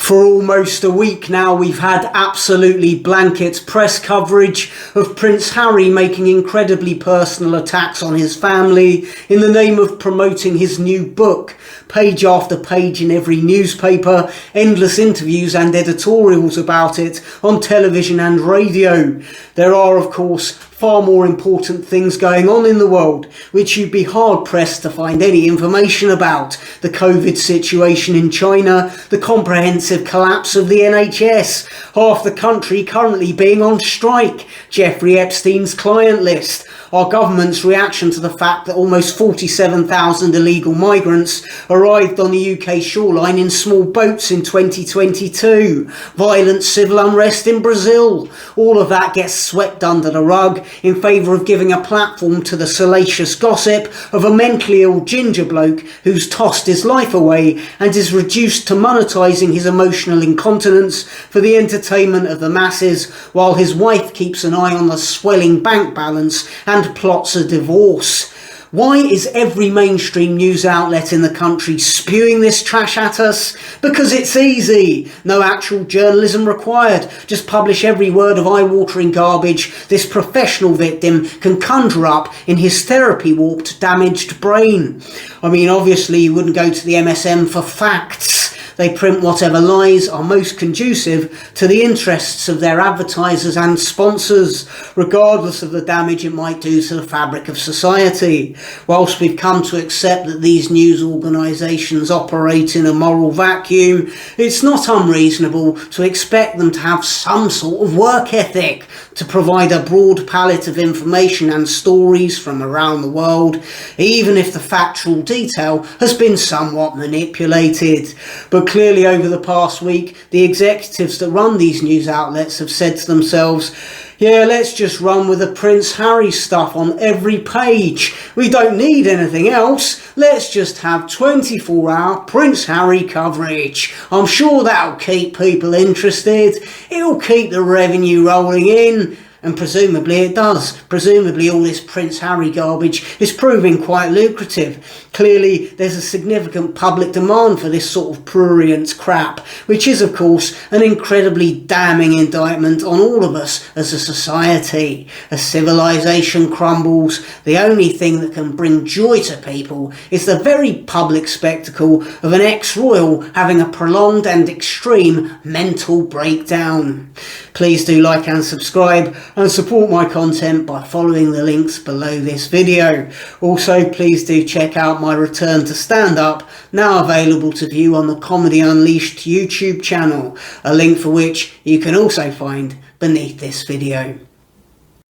For almost a week now, we've had absolutely blanket press coverage of Prince Harry making incredibly personal attacks on his family in the name of promoting his new book. Page after page in every newspaper, endless interviews and editorials about it on television and radio. There are, of course, far more important things going on in the world, which you'd be hard-pressed to find any information about. The COVID situation in China, the comprehensive collapse of the NHS, half the country currently being on strike, Jeffrey Epstein's client list, our government's reaction to the fact that almost 47,000 illegal migrants arrived on the UK shoreline in small boats in 2022, violent civil unrest in Brazil. All of that gets swept under the rug in favour of giving a platform to the salacious gossip of a mentally ill ginger bloke who's tossed his life away and is reduced to monetising his emotional incontinence for the entertainment of the masses, while his wife keeps an eye on the swelling bank balance and plots a divorce. Why is every mainstream news outlet in the country spewing this trash at us? Because it's easy. No actual journalism required. Just publish every word of eye-watering garbage this professional victim can conjure up in his therapy-warped, damaged brain. I mean, obviously you wouldn't go to the MSM for facts. They print whatever lies are most conducive to the interests of their advertisers and sponsors, regardless of the damage it might do to the fabric of society. Whilst we've come to accept that these news organisations operate in a moral vacuum, it's not unreasonable to expect them to have some sort of work ethic, to provide a broad palette of information and stories from around the world, even if the factual detail has been somewhat manipulated. But clearly over the past week, the executives that run these news outlets have said to themselves, yeah, let's just run with the Prince Harry stuff on every page. We don't need anything else. Let's just have 24-hour Prince Harry coverage. I'm sure that'll keep people interested. It'll keep the revenue rolling in. And presumably it does. Presumably all this Prince Harry garbage is proving quite lucrative. Clearly there's a significant public demand for this sort of prurient crap, which is of course an incredibly damning indictment on all of us as a society. As civilization crumbles, the only thing that can bring joy to people is the very public spectacle of an ex-royal having a prolonged and extreme mental breakdown. Please do like and subscribe and support my content by following the links below this video. Also, please do check out my return to stand-up, now available to view on the Comedy Unleashed YouTube channel, a link for which you can also find beneath this video.